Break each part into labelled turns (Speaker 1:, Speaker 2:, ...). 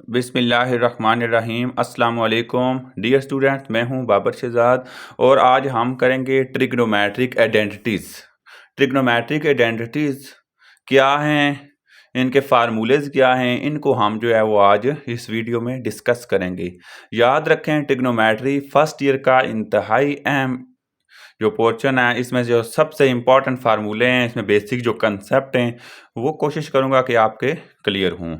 Speaker 1: बिस्मिल्लाहिर्रहमानिर्रहीम अस्सलाम वालेकुम डियर स्टूडेंट, मैं हूं बाबर शहजाद और आज हम करेंगे ट्रिग्नोमेट्रिक आइडेंटिटीज़। ट्रिग्नोमेट्रिक आइडेंटिटीज़ क्या हैं, इनके फार्मूलेज़ क्या हैं, इनको हम जो है वो आज इस वीडियो में डिस्कस करेंगे। याद रखें, ट्रिग्नोमेट्री फर्स्ट ईयर का इंतहाई अहम जो पोर्शन है, इसमें जो सबसे इम्पॉर्टेंट फार्मूले हैं, इसमें बेसिक जो कंसेप्ट हैं वो कोशिश करूँगा कि आपके क्लियर हों।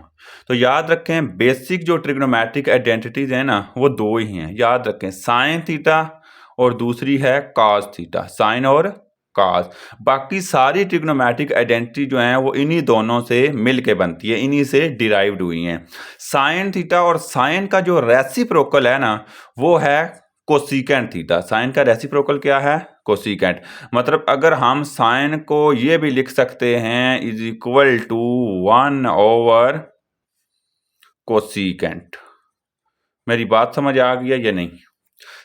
Speaker 1: तो याद रखें, बेसिक जो ट्रिग्नोमेट्रिक आइडेंटिटीज़ हैं ना, वो दो ही हैं। याद रखें, साइन थीटा और दूसरी है कॉस थीटा। साइन और कॉस, बाकी सारी ट्रिग्नोमेट्रिक आइडेंटिटी जो हैं वो इन्हीं दोनों से मिल के बनती है, इन्हीं से डिराइव्ड हुई हैं। साइन थीटा और साइन का जो रेसिप्रोकल है ना, वो है कोसिकेंट थीटा। साइन का रेसिप्रोकल क्या है? कोसिकेंट। मतलब अगर हम साइन को ये भी लिख सकते हैं is equal to 1 over cosecant. मेरी बात समझ आ गई है या नहीं?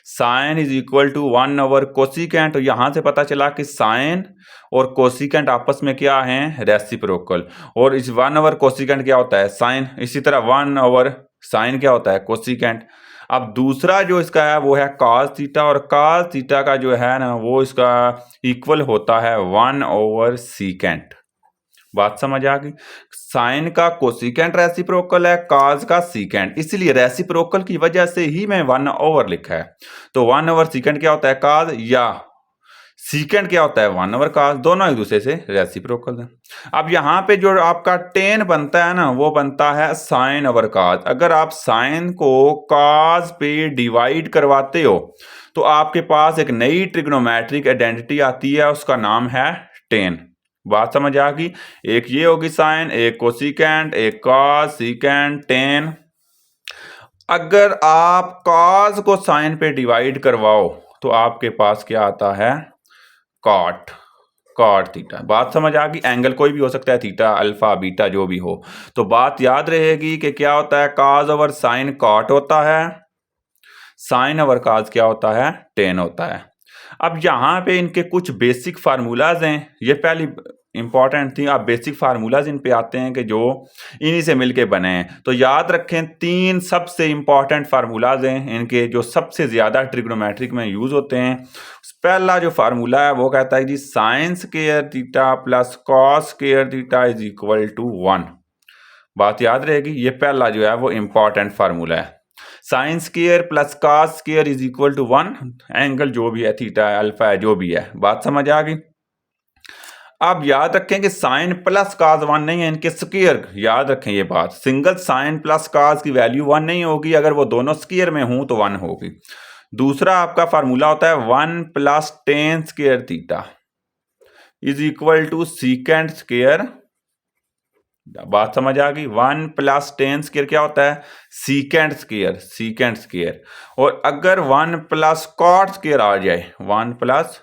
Speaker 1: Sine is equal to 1 over cosecant. तो यहां से पता चला कि साइन और कोसिकेंट आपस में क्या हैं? रेसिप्रोकल। और इस 1 ओवर कोसिकेंट क्या होता है? साइन। इसी तरह 1 ओवर साइन क्या होता है? कोसिकेंट। अब दूसरा जो इसका है वो है कॉस थीटा, और कॉस थीटा का जो है ना वो इसका इक्वल होता है 1 ओवर सीकेंट। बात समझ आ गई? साइन का कोसिकेंट रेसिप्रोकल है, कॉस का सीकेंट, इसलिए रेसिप्रोकल की वजह से ही मैं 1 ओवर लिखा है। तो 1 ओवर सीकेंट क्या होता है? कॉस, या सीकेंट क्या होता है? 1 ओवर कॉस। दोनों एक दूसरे से रेसिप्रोकल है। अब यहाँ पे जो आपका टेन बनता है ना, वो बनता है साइन ओवर कॉस। अगर आप साइन को कॉस पे डिवाइड करवाते हो तो आपके पास एक नई ट्रिग्नोमेट्रिक आइडेंटिटी आती है, उसका नाम है टेन। बात समझ आ गई? एक ये होगी साइन, एक कोसिकेंट, एक कॉस, सीकेंट, टेन। अगर आप कॉस को साइन पे डिवाइड करवाओ तो आपके पास क्या आता है? कॉट। Cot theta. बात समझ आ गई? एंगल कोई भी हो सकता है, थीटा, अल्फा, बीटा, जो भी हो। तो बात याद रहेगी कि क्या होता है? कॉस ओवर साइन कॉट होता है, साइन ओवर कॉस क्या होता है? टेन होता है। अब यहाँ पे इनके कुछ बेसिक फार्मूलाज हैं, ये पहली इंपॉर्टेंट थी। आप बेसिक फार्मूलाज इन पे आते हैं कि जो इन्हीं से मिलके बने हैं। तो याद रखें, तीन सबसे इंपॉर्टेंट फार्मूलाज हैं इनके, जो सबसे ज्यादा ट्रिग्नोमेट्रिक में यूज होते हैं। पहला जो फार्मूला है वो कहता है जी sine square theta plus cos square theta is equal to 1। बात याद रहेगी, ये पहला जो है वो इंपॉर्टेंट फार्मूला है। Sine square plus cos square is equal to 1। Angle जो भी है, थीटा है, अल्फा है, जो भी है। बात समझ आ गई? अब याद रखें कि साइन प्लस कॉस 1 नहीं है, इनके स्क्वायर। याद रखें ये बात, सिंगल साइन प्लस कॉस की वैल्यू 1 नहीं होगी, अगर वो दोनों स्क्वायर में हूं तो 1 होगी। दूसरा आपका फार्मूला होता है 1 plus tan square theta is equal to secant square. बात समझ आ गई? 1 प्लस टेन स्क्वायर क्या होता है? Secant square. Secant square. और अगर 1 प्लस कॉट स्क्वायर आ जाए, 1 प्लस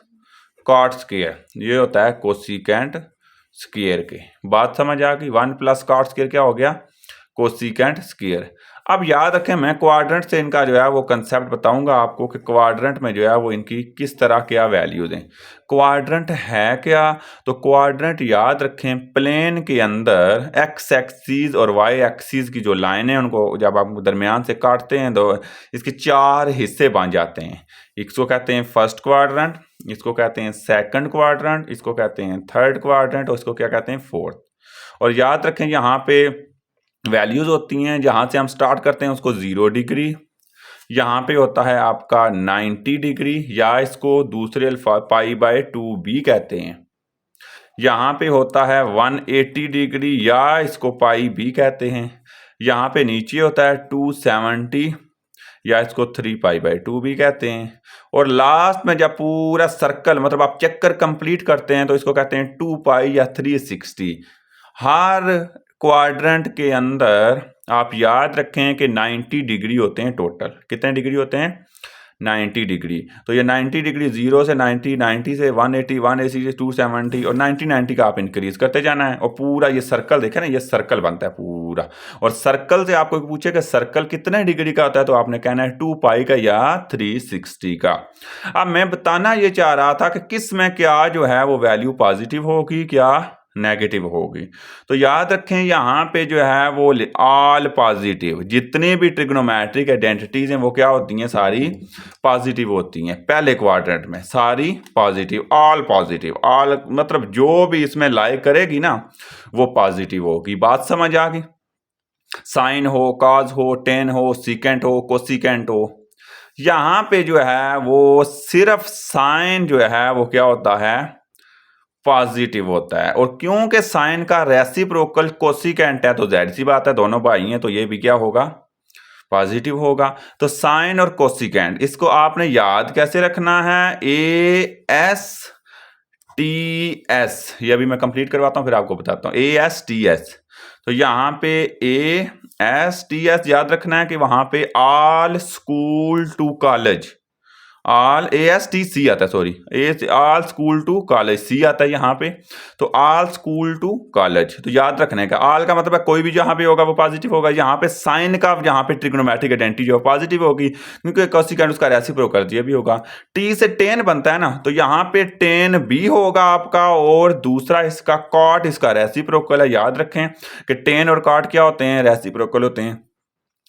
Speaker 1: कॉट स्क्वायर, ये होता है कोसिकेंट स्क्वायर के। बात समझ आ गई? 1 प्लस कॉट स्क्वायर क्या हो गया? Cosecant square. अब याद रखें, मैं क्वाड्रेंट से इनका जो है वो कंसेप्ट बताऊंगा आपको कि क्वाड्रेंट में जो है वो इनकी किस तरह क्या वैल्यूज हैं। क्वाड्रेंट है क्या? तो क्वाड्रेंट याद रखें, प्लेन के अंदर एक्स एक्सिस और वाई एक्सिस की जो लाइन है, उनको जब आप दरमियान से काटते हैं तो इसके चार हिस्से बन जाते हैं। इसको कहते हैं फर्स्ट क्वाड्रेंट, इसको कहते हैं सेकंड क्वाड्रेंट, इसको कहते हैं थर्ड क्वाड्रेंट, और इसको क्या कहते हैं? फोर्थ। और याद रखें, यहाँ पे वैल्यूज होती हैं, जहां से हम स्टार्ट करते हैं उसको 0 डिग्री, यहाँ पे होता है आपका 90 डिग्री, या इसको दूसरे अल्फा पाई बाय 2b कहते हैं। यहाँ पे होता है 180 डिग्री, या इसको पाई b कहते हैं। यहाँ पे नीचे होता है 270, या इसको 3 पाई बाय 2b कहते हैं। और लास्ट में जब पूरा सर्कल, मतलब आप चक्कर कंप्लीट करते हैं, तो इसको कहते हैं 2 पाई या 360। हर क्वाड्रेंट के अंदर आप याद रखें कि 90 डिग्री होते हैं टोटल। कितने डिग्री होते हैं? 90 डिग्री। तो ये 90 डिग्री 0 से 90, 90 से 180, 180 से 270, और 90 90 का आप इंक्रीज करते जाना है। और पूरा ये सर्कल देखें ना, ये सर्कल बनता है पूरा। और सर्कल से आपको पूछे कि सर्कल कितने डिग्री का होता है, तो आपने कहना है 2 पाई का या 360 का। अब मैं बताना ये चाह रहा था कि किस में क्या जो है वो वैल्यू पॉजिटिव होगी, क्या नेगेटिव होगी। तो याद रखें यहाँ पे जो है वो ऑल पॉजिटिव, जितनी भी ट्रिग्नोमेट्रिक आइडेंटिटीज हैं वो क्या होती हैं, सारी पॉजिटिव होती हैं। पहले क्वाड्रेंट में सारी पॉजिटिव, ऑल पॉजिटिव, ऑल मतलब जो भी इसमें लाइक करेगी ना वो पॉजिटिव होगी। बात समझ आ गई। साइन हो, कॉज हो, टेन हो, सीकेंट हो, कोसिकेंट हो, यहाँ पे जो है वो सिर्फ साइन जो है वो क्या होता है, पॉजिटिव होता है। और क्योंकि साइन का रेसिप्रोकल कोसिकेंट है तो जाहिर सी बात है दोनों भाई हैं तो ये भी क्या होगा, पॉजिटिव होगा। तो साइन और कोसिकेंट इसको आपने याद कैसे रखना है, ए एस टी एस, ये अभी मैं कंप्लीट करवाता हूं फिर आपको बताता हूं। ए एस टी एस, तो यहां पे ए एस टी एस याद रखना है कि वहां पे all school to college, all A S T C आता है, sorry A all school to college, C आता है यहाँ पे, तो ऑल स्कूल टू कॉलेज। तो याद रखने का ऑल का मतलब है कोई भी जहाँ पे होगा वो पॉजिटिव होगा। यहाँ पे साइन का यहाँ पे ट्रिग्नोमेट्रिक आइडेंटिटी जो पॉजिटिव होगी क्योंकि कोसिकेंट उसका रेसिप्रोकल ये भी होगा। टी से टेन बनता है ना तो यहाँ पे टेन भी होगा आपका, और दूसरा इसका कॉट इसका रेसिप्रोकल है। याद रखें कि टेन और कॉट क्या होते हैं, रेसिप्रोकल होते हैं।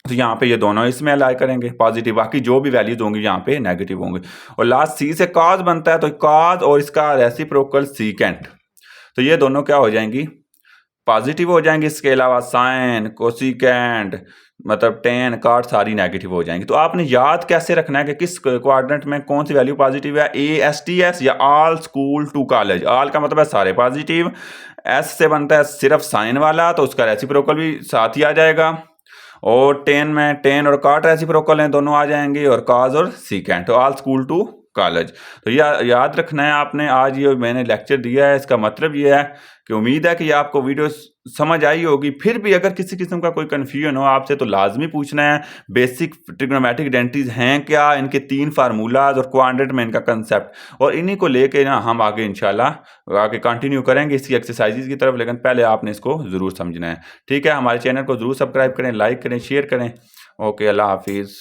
Speaker 1: तो यहाँ पे ये दोनों इसमें अलाइ करेंगे पॉजिटिव, बाकी जो भी वैल्यूज होंगी यहाँ पे नेगेटिव होंगे। और लास्ट सी से कॉज बनता है तो कॉज और इसका रेसिप्रोकल सीकेंट, तो ये दोनों क्या हो जाएंगी, पॉजिटिव हो जाएंगे। इसके अलावा साइन, कोसिकेंट, मतलब टेन, कॉट सारी नेगेटिव हो जाएंगी। तो आपने याद कैसे रखना है कि किस क्वाड्रेंट में कौन सी वैल्यू पॉजिटिव है, ए एस टी एस या all school to college. All का मतलब है सारे पॉजिटिव, एस से बनता है सिर्फ साइन वाला तो उसका रेसिप्रोकल भी साथ ही आ जाएगा, और टेन में टेन और कॉट रेसिप्रोकल हैं दोनों आ जाएंगे, और कॉज और सीकेंट, तो ऑल स्कूल टू कॉलेज। तो याद रखना है आपने। आज ये मैंने लेक्चर दिया है इसका मतलब ये है कि उम्मीद है कि ये आपको वीडियो समझ आई होगी। फिर भी अगर किसी किस्म का कोई कन्फ्यूजन हो आपसे तो लाजमी पूछना है। बेसिक ट्रिग्नोमेट्रिक आइडेंटिटीज हैं क्या, इनके 3 फार्मूलाज और क्वाड्रेंट में इनका कंसेप्ट, और इन्हीं को लेके ना हम आगे इंशाल्लाह आगे कंटिन्यू करेंगे इसकी एक्सरसाइजेज की तरफ, लेकिन पहले आपने इसको ज़रूर समझना है। ठीक है, हमारे चैनल को ज़रूर सब्सक्राइब करें, लाइक करें, शेयर करें। ओके, अल्लाह हाफिज़।